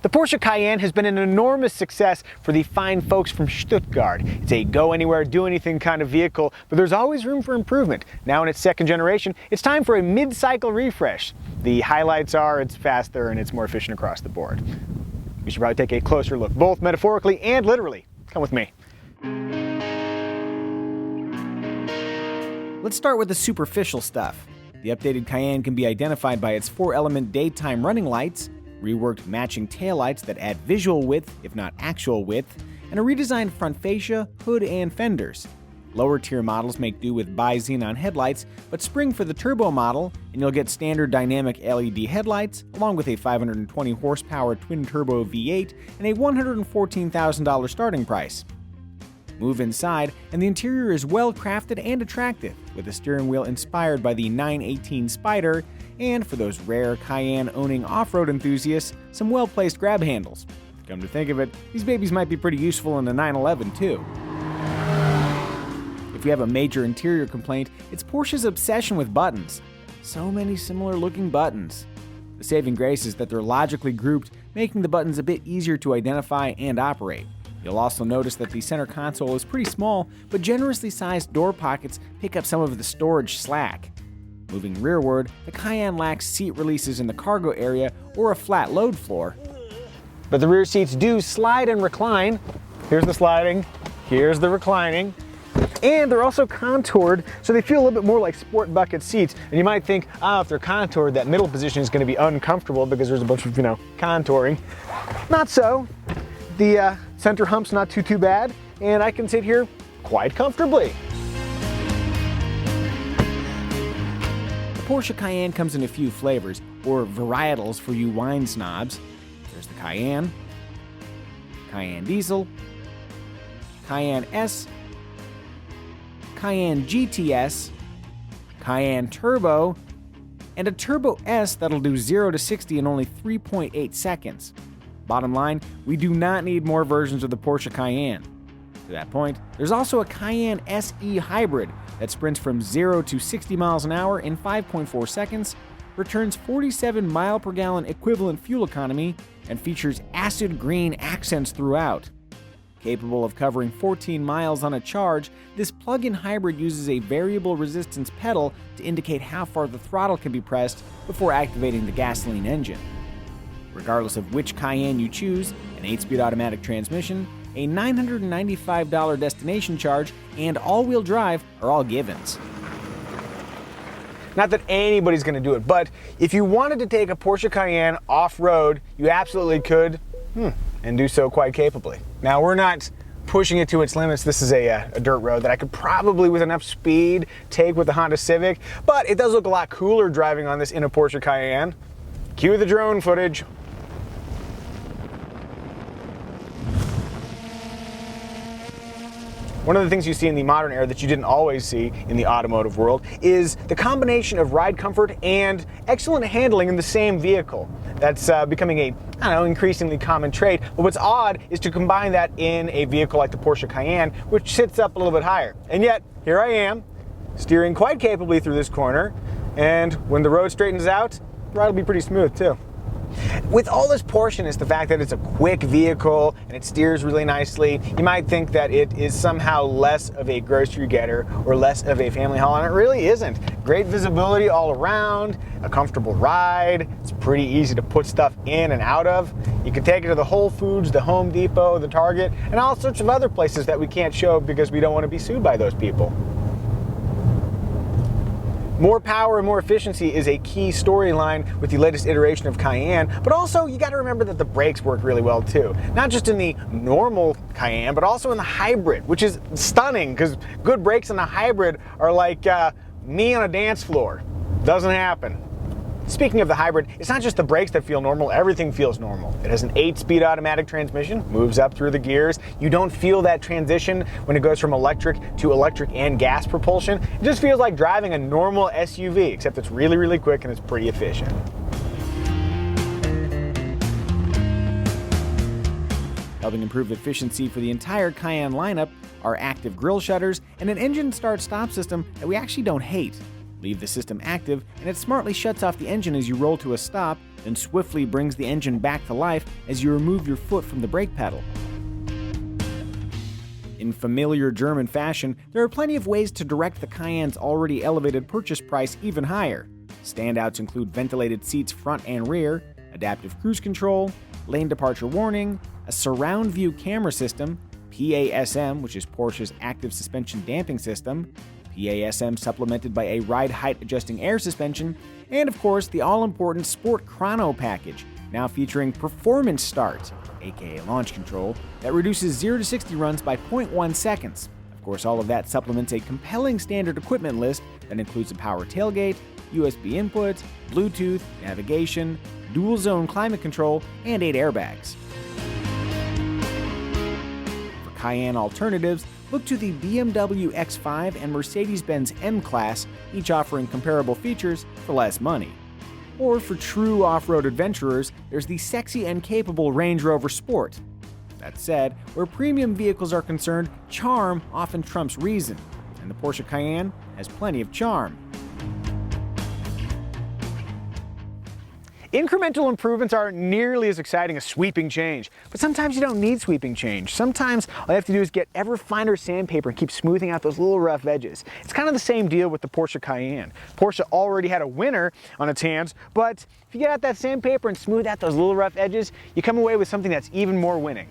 The Porsche Cayenne has been an enormous success for the fine folks from Stuttgart. It's a go-anywhere, do-anything kind of vehicle, but there's always room for improvement. Now in its second generation, it's time for a mid-cycle refresh. The highlights are it's faster and it's more efficient across the board. We should probably take a closer look, both metaphorically and literally. Come with me. Let's start with the superficial stuff. The updated Cayenne can be identified by its 4-element daytime running lights, reworked matching taillights that add visual width, if not actual width, and a redesigned front fascia, hood, and fenders. Lower tier models make do with bi-xenon headlights, but spring for the turbo model, and you'll get standard dynamic LED headlights, along with a 520 horsepower twin-turbo V8 and a $114,000 starting price. Move inside, and the interior is well crafted and attractive, with a steering wheel inspired by the 918 Spider, and for those rare Cayenne-owning off-road enthusiasts, some well-placed grab handles. Come to think of it, these babies might be pretty useful in the 911 too. If you have a major interior complaint, it's Porsche's obsession with buttons. So many similar-looking buttons. The saving grace is that they're logically grouped, making the buttons a bit easier to identify and operate. You'll also notice that the center console is pretty small, but generously sized door pockets pick up some of the storage slack. Moving rearward, the Cayenne lacks seat releases in the cargo area or a flat load floor. But the rear seats do slide and recline. Here's the sliding, here's the reclining. And they're also contoured, so they feel a little bit more like sport bucket seats. And you might think, if they're contoured, that middle position is going to be uncomfortable because there's a bunch of, contouring. Not so. The center hump's not too bad, and I can sit here quite comfortably. The Porsche Cayenne comes in a few flavors, or varietals for you wine snobs. There's the Cayenne, Cayenne Diesel, Cayenne S, Cayenne GTS, Cayenne Turbo, and a Turbo S that'll do 0 to 60 in only 3.8 seconds. Bottom line, we do not need more versions of the Porsche Cayenne. To that point, there's also a Cayenne SE Hybrid that sprints from 0 to 60 miles an hour in 5.4 seconds, returns 47 mile per gallon equivalent fuel economy, and features acid green accents throughout. Capable of covering 14 miles on a charge, this plug-in hybrid uses a variable resistance pedal to indicate how far the throttle can be pressed before activating the gasoline engine. Regardless of which Cayenne you choose, an 8-speed automatic transmission, a $995 destination charge, and all-wheel drive are all givens. Not that anybody's going to do it, but if you wanted to take a Porsche Cayenne off-road, you absolutely could, and do so quite capably. Now, we're not pushing it to its limits. This is a dirt road that I could probably, with enough speed, take with the Honda Civic, but it does look a lot cooler driving on this in a Porsche Cayenne. Cue the drone footage. One of the things you see in the modern era that you didn't always see in the automotive world is the combination of ride comfort and excellent handling in the same vehicle. That's becoming a, increasingly common trait. But what's odd is to combine that in a vehicle like the Porsche Cayenne, which sits up a little bit higher. And yet, here I am, steering quite capably through this corner, and when the road straightens out, the ride will be pretty smooth too. With all this Porscheness, the fact that it's a quick vehicle and it steers really nicely, you might think that it is somehow less of a grocery getter or less of a family haul, and it really isn't. Great visibility all around, a comfortable ride, it's pretty easy to put stuff in and out of. You can take it to the Whole Foods, the Home Depot, the Target, and all sorts of other places that we can't show because we don't want to be sued by those people. More power and more efficiency is a key storyline with the latest iteration of Cayenne, but also you got to remember that the brakes work really well too. Not just in the normal Cayenne, but also in the hybrid, which is stunning because good brakes in a hybrid are like me on a dance floor. Doesn't happen. Speaking of the hybrid, it's not just the brakes that feel normal, everything feels normal. It has an 8-speed automatic transmission, moves up through the gears. You don't feel that transition when it goes from electric to electric and gas propulsion. It just feels like driving a normal SUV, except it's really, really quick and it's pretty efficient. Helping improve efficiency for the entire Cayenne lineup are active grille shutters and an engine start-stop system that we actually don't hate. Leave the system active, and it smartly shuts off the engine as you roll to a stop, then swiftly brings the engine back to life as you remove your foot from the brake pedal. In familiar German fashion, there are plenty of ways to direct the Cayenne's already elevated purchase price even higher. Standouts include ventilated seats front and rear, adaptive cruise control, lane departure warning, a surround view camera system, PASM, which is Porsche's active suspension damping system, PASM supplemented by a ride height adjusting air suspension, and of course the all-important Sport Chrono package, now featuring Performance Start, aka launch control, that reduces 0 to 60 runs by 0.1 seconds. Of course, all of that supplements a compelling standard equipment list that includes a power tailgate, USB input, Bluetooth, navigation, dual zone climate control, and 8 airbags. For Cayenne alternatives, look to the BMW X5 and Mercedes-Benz M-Class, each offering comparable features for less money. Or for true off-road adventurers, there's the sexy and capable Range Rover Sport. That said, where premium vehicles are concerned, charm often trumps reason, and the Porsche Cayenne has plenty of charm. Incremental improvements aren't nearly as exciting as sweeping change, but sometimes you don't need sweeping change. Sometimes all you have to do is get ever finer sandpaper and keep smoothing out those little rough edges. It's kind of the same deal with the Porsche Cayenne. Porsche already had a winner on its hands, but if you get out that sandpaper and smooth out those little rough edges, you come away with something that's even more winning.